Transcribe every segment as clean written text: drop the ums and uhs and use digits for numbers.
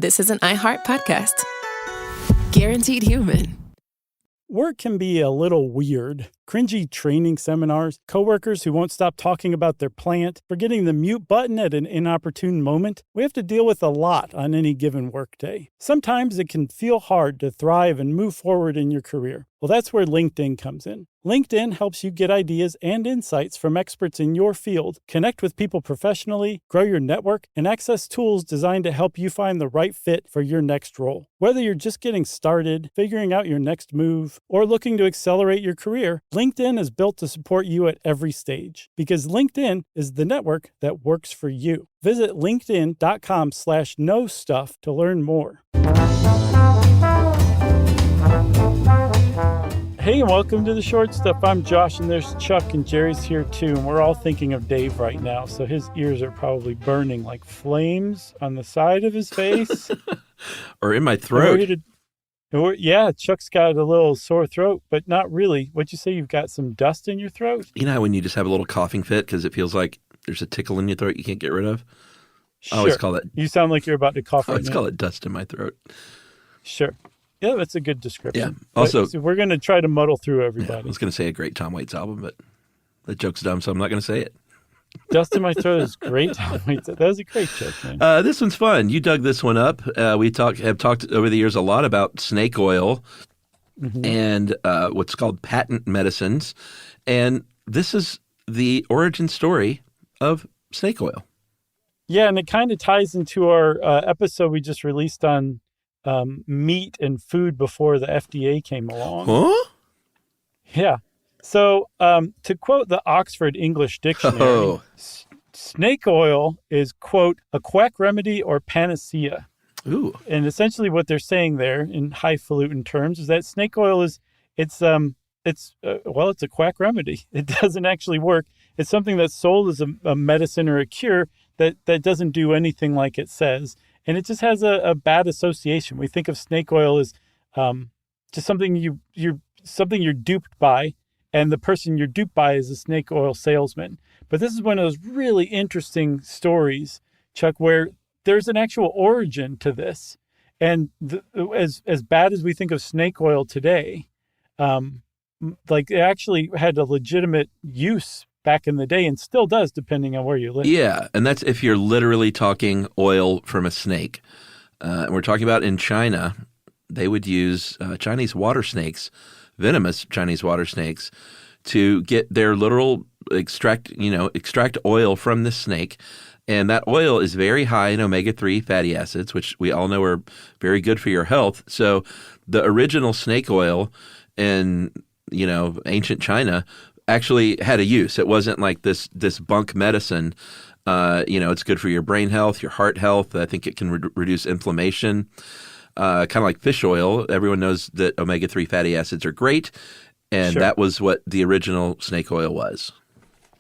This is an iHeart podcast. Guaranteed human. Work can be a little weird. Cringy training seminars, coworkers who won't stop talking about their plant, forgetting the mute button at an inopportune moment. We have to deal with a lot on any given workday. Sometimes it can feel hard to thrive and move forward in your career. Well, that's where LinkedIn comes in. LinkedIn helps you get ideas and insights from experts in your field, connect with people professionally, grow your network, and access tools designed to help you find the right fit for your next role. Whether you're just getting started, figuring out your next move, or looking to accelerate your career, LinkedIn is built to support you at every stage because LinkedIn is the network that works for you. Visit linkedin.com/knowstuff to learn more. Hey, and welcome to The Short Stuff. I'm Josh, and there's Chuck, and Jerry's here too. And we're all thinking of Dave right now, so his ears are probably burning like flames on the side of his face. Or in my throat. Yeah, Chuck's got a little sore throat, but not really. What'd you say? You've got some dust in your throat? You know when you just have a little coughing fit because it feels like there's a tickle in your throat you can't get rid of? Sure. I always call it... You sound like you're about to cough right now. I always call it dust in my throat. Sure. Yeah, that's a good description. Yeah. Also, so we're going to try to muddle through everybody. Yeah, I was going to say a great Tom Waits album, but the joke's dumb, so I'm not going to say it. Dust in my throat is great. That was a great joke, man. This one's fun. You dug this one up. We have talked over the years a lot about snake oil and what's called patent medicines. And this is the origin story of snake oil. Yeah, and it kind of ties into our episode we just released on meat and food before the FDA came along. Huh? Yeah. So to quote the Oxford English Dictionary, snake oil is, quote, a quack remedy or panacea. Ooh. And essentially what they're saying there in highfalutin terms is that snake oil it's a quack remedy. It doesn't actually work. It's something that's sold as a medicine or a cure that doesn't do anything like it says. And it just has a bad association. We think of snake oil as just something you're duped by, and the person you're duped by is a snake oil salesman. But this is one of those really interesting stories, Chuck, where there's an actual origin to this. And as bad as we think of snake oil today, like it actually had a legitimate use back in the day and still does, depending on where you live. Yeah, and that's if you're literally talking oil from a snake. And we're talking about in China, they would use Chinese water snakes, venomous Chinese water snakes, to get their literal extract oil from the snake. And that oil is very high in omega-3 fatty acids, which we all know are very good for your health. So the original snake oil in, ancient China actually had a use. It wasn't like this bunk medicine. It's good for your brain health, your heart health. I think it can reduce inflammation. Kind of like fish oil. Everyone knows that omega-3 fatty acids are great. And That was what the original snake oil was.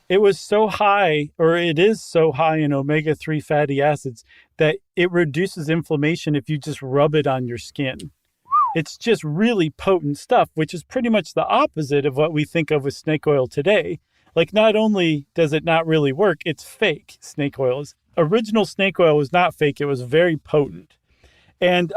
It was so high, or it is so high in omega-3 fatty acids that it reduces inflammation if you just rub it on your skin. It's just really potent stuff, which is pretty much the opposite of what we think of with snake oil today. Like, not only does it not really work, it's fake. Snake oil original snake oil was not fake. It was very potent. And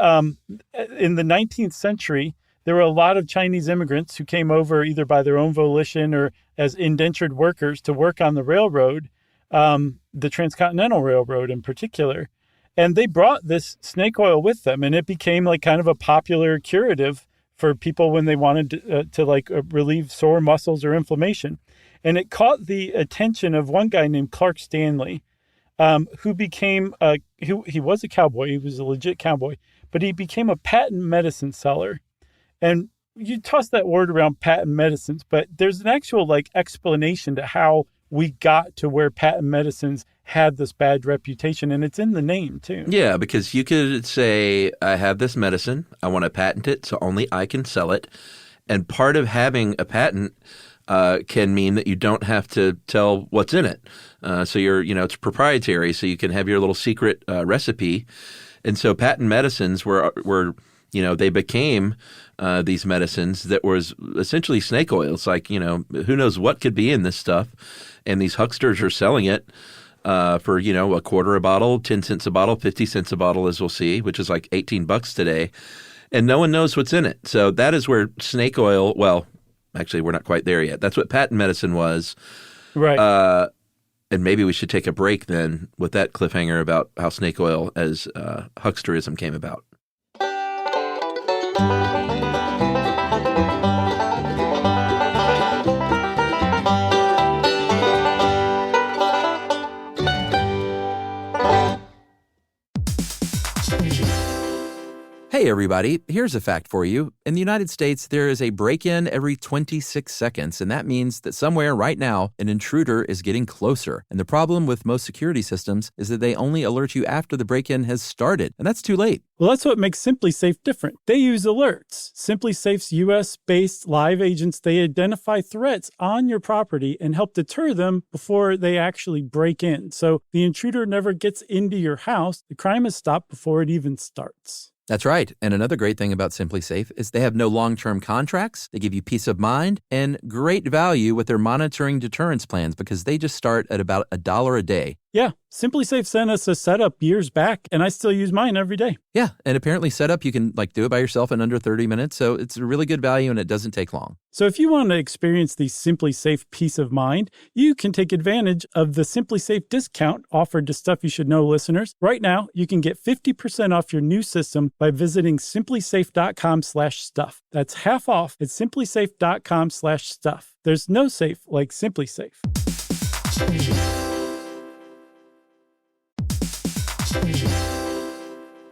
in the 19th century, there were a lot of Chinese immigrants who came over either by their own volition or as indentured workers to work on the railroad, the Transcontinental Railroad in particular. And they brought this snake oil with them, and it became like kind of a popular curative for people when they wanted to relieve sore muscles or inflammation. And it caught the attention of one guy named Clark Stanley, who became he was a cowboy. He was a legit cowboy, but he became a patent medicine seller. And you toss that word around, patent medicines, but there's an actual explanation to how we got to where patent medicines had this bad reputation, and it's in the name too. Yeah, because you could say, I have this medicine, I want to patent it, so only I can sell it. And part of having a patent can mean that you don't have to tell what's in it. So it's proprietary, so you can have your little secret recipe. And so patent medicines were they became these medicines that was essentially snake oil. It's like, who knows what could be in this stuff. And these hucksters are selling it for, a quarter a bottle, 10 cents a bottle, 50 cents a bottle, as we'll see, which is like $18 today. And no one knows what's in it. So that is where snake oil, well, actually, we're not quite there yet. That's what patent medicine was. Right. And maybe we should take a break then with that cliffhanger about how snake oil as hucksterism came about. Hey everybody, here's a fact for you. In the United States, there is a break-in every 26 seconds, and that means that somewhere right now, an intruder is getting closer. And the problem with most security systems is that they only alert you after the break-in has started, and that's too late. Well, that's what makes SimpliSafe different. They use alerts. SimpliSafe's US-based live agents, they identify threats on your property and help deter them before they actually break in. So the intruder never gets into your house. The crime is stopped before it even starts. That's right. And another great thing about SimpliSafe is they have no long-term contracts. They give you peace of mind and great value with their monitoring deterrence plans because they just start at about $1 a day. Yeah, SimpliSafe sent us a setup years back, and I still use mine every day. Yeah, and apparently setup, you can do it by yourself in under 30 minutes, so it's a really good value and it doesn't take long. So if you want to experience the SimpliSafe peace of mind, you can take advantage of the SimpliSafe discount offered to Stuff You Should Know listeners. Right now, you can get 50% off your new system by visiting simplisafe.com/stuff. That's half off at simplisafe.com/stuff. There's no safe like SimpliSafe.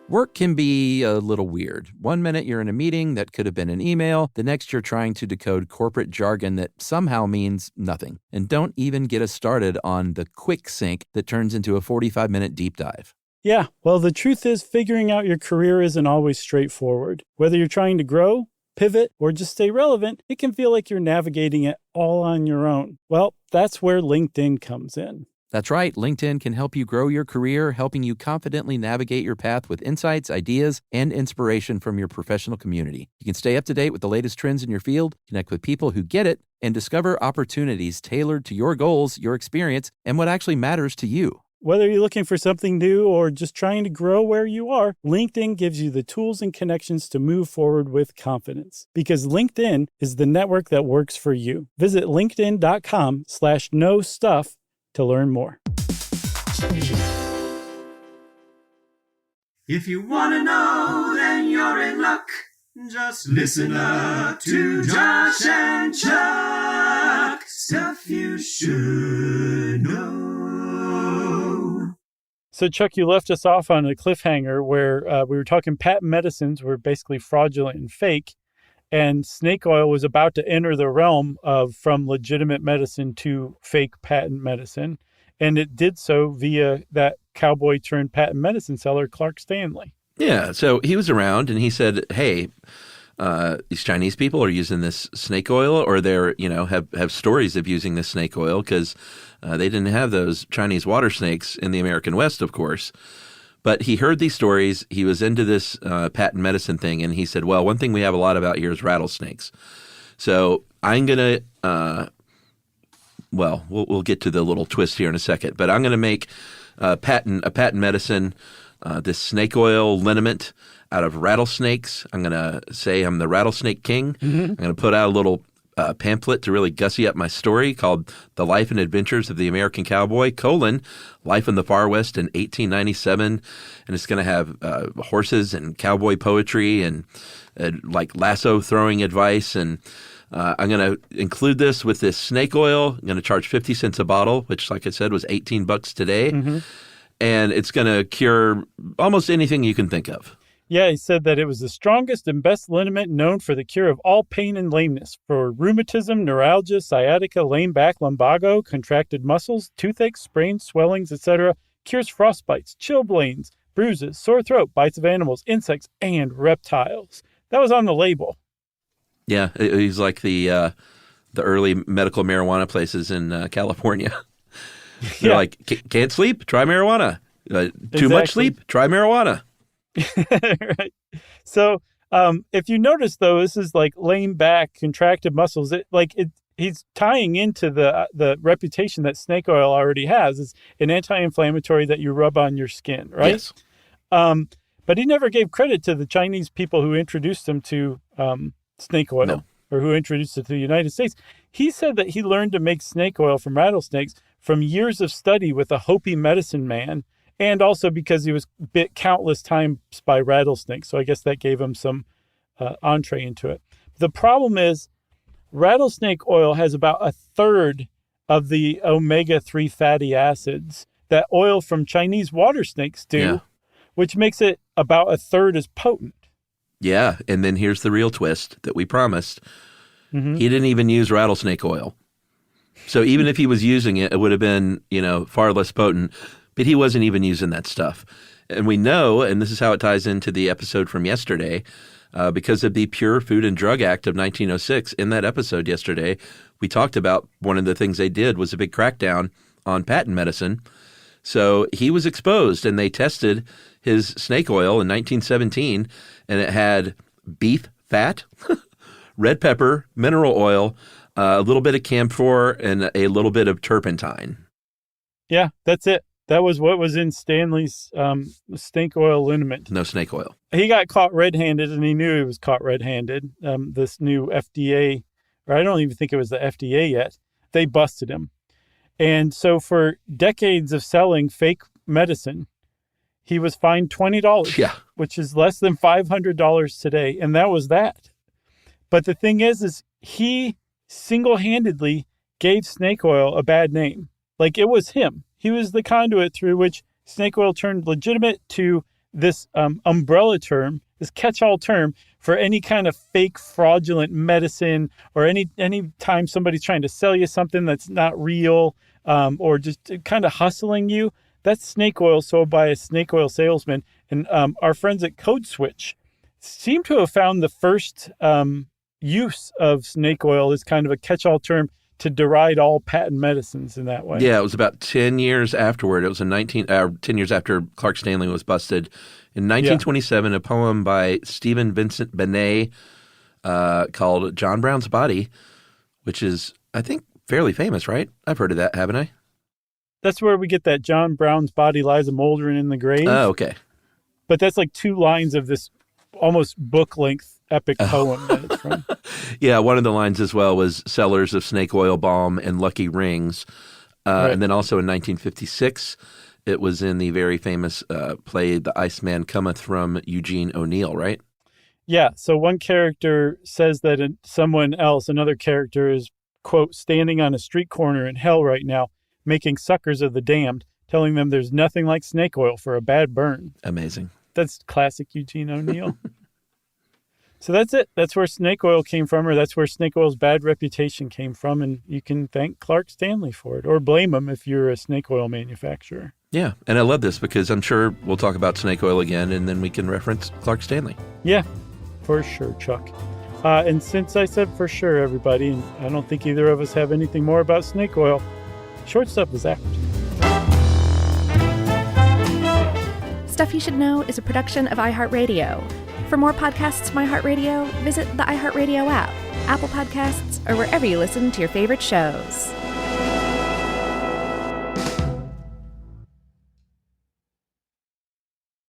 Work can be a little weird. One minute you're in a meeting that could have been an email. The next you're trying to decode corporate jargon that somehow means nothing. And don't even get us started on the quick sync that turns into a 45-minute deep dive. Yeah, well, the truth is figuring out your career isn't always straightforward. Whether you're trying to grow, pivot, or just stay relevant, it can feel like you're navigating it all on your own. Well, that's where LinkedIn comes in. That's right. LinkedIn can help you grow your career, helping you confidently navigate your path with insights, ideas, and inspiration from your professional community. You can stay up to date with the latest trends in your field, connect with people who get it, and discover opportunities tailored to your goals, your experience, and what actually matters to you. Whether you're looking for something new or just trying to grow where you are, LinkedIn gives you the tools and connections to move forward with confidence. Because LinkedIn is the network that works for you. Visit linkedin.com/knowstuff to learn more. If you want to know, then you're in luck. Just listen up to Josh and Chuck. Stuff you should know. So, Chuck, you left us off on a cliffhanger where we were talking patent medicines were basically fraudulent and fake. And snake oil was about to enter the realm of from legitimate medicine to fake patent medicine. And it did so via that cowboy turned patent medicine seller, Clark Stanley. Yeah. So he was around and he said, hey, these Chinese people are using this snake oil, or they're, have stories of using this snake oil because they didn't have those Chinese water snakes in the American West, of course. But he heard these stories. He was into this patent medicine thing. And he said, well, one thing we have a lot about here is rattlesnakes. So I'm going to, we'll get to the little twist here in a second. But I'm going to make a patent medicine, this snake oil liniment out of rattlesnakes. I'm going to say I'm the rattlesnake king. Mm-hmm. I'm going to put out a little pamphlet to really gussy up my story called The Life and Adventures of the American Cowboy, Life in the Far West in 1897. And it's going to have horses and cowboy poetry and like lasso throwing advice. And I'm going to include this with this snake oil. I'm going to charge 50 cents a bottle, which, like I said, was $18 today. Mm-hmm. And it's going to cure almost anything you can think of. Yeah, he said that it was the strongest and best liniment known for the cure of all pain and lameness, for rheumatism, neuralgia, sciatica, lame back, lumbago, contracted muscles, toothaches, sprains, swellings, etc. Cures frostbites, chilblains, bruises, sore throat, bites of animals, insects, and reptiles. That was on the label. Yeah, he's like the early medical marijuana places in California. They're like, can't sleep? Try marijuana. Too much sleep? Try marijuana. Right. So if you notice, though, this is like lame back, contracted muscles. he's tying into the reputation that snake oil already has. It's an anti-inflammatory that you rub on your skin, right? Yes. But he never gave credit to the Chinese people who introduced him to snake oil. No. Or who introduced it to the United States. He said that he learned to make snake oil from rattlesnakes from years of study with a Hopi medicine man, and also because he was bit countless times by rattlesnakes. So I guess that gave him some entree into it. The problem is rattlesnake oil has about a third of the omega-3 fatty acids that oil from Chinese water snakes do, which makes it about a third as potent. Yeah, and then here's the real twist that we promised. He didn't even use rattlesnake oil. So even if he was using it, it would have been, far less potent, but he wasn't even using that stuff. And we know, and this is how it ties into the episode from yesterday, because of the Pure Food and Drug Act of 1906, in that episode yesterday, we talked about one of the things they did was a big crackdown on patent medicine. So he was exposed, and they tested his snake oil in 1917, and it had beef fat, red pepper, mineral oil, a little bit of camphor, and a little bit of turpentine. Yeah, that's it. That was what was in Stanley's snake oil liniment. No snake oil. He got caught red-handed, and he knew he was caught red-handed. This new FDA, or I don't even think it was the FDA yet, they busted him. And so for decades of selling fake medicine, he was fined $20, which is less than $500 today. And that was that. But the thing is he single-handedly gave snake oil a bad name. Like, it was him. He was the conduit through which snake oil turned legitimate to this umbrella term, this catch-all term for any kind of fake fraudulent medicine, or any time somebody's trying to sell you something that's not real, or just kind of hustling you. That's snake oil sold by a snake oil salesman. And our friends at Code Switch seem to have found the first use of snake oil as kind of a catch-all term to deride all patent medicines in that way. Yeah, it was about 10 years afterward. It was 10 years after Clark Stanley was busted. In 1927, a poem by Stephen Vincent Benet called John Brown's Body, which is, I think, fairly famous, right? I've heard of that, haven't I? That's where we get that John Brown's body lies a moldering in the grave. Oh, okay. But that's like 2 lines of this almost book-length epic poem that it's from. Yeah, one of the lines as well was sellers of snake oil balm and lucky rings. Right. And then also in 1956, it was in the very famous play The Iceman Cometh from Eugene O'Neill, right? Yeah, so one character says that someone else, another character is, quote, standing on a street corner in hell right now, making suckers of the damned, telling them there's nothing like snake oil for a bad burn. Amazing. That's classic Eugene O'Neill. So that's it. That's where snake oil came from, or that's where snake oil's bad reputation came from, and you can thank Clark Stanley for it, or blame him if you're a snake oil manufacturer. Yeah, and I love this because I'm sure we'll talk about snake oil again, and then we can reference Clark Stanley. Yeah, for sure, Chuck. And since I said for sure, everybody, and I don't think either of us have anything more about snake oil, Short Stuff is out. Stuff You Should Know is a production of iHeartRadio. For more podcasts from iHeartRadio, visit the iHeartRadio app, Apple Podcasts, or wherever you listen to your favorite shows.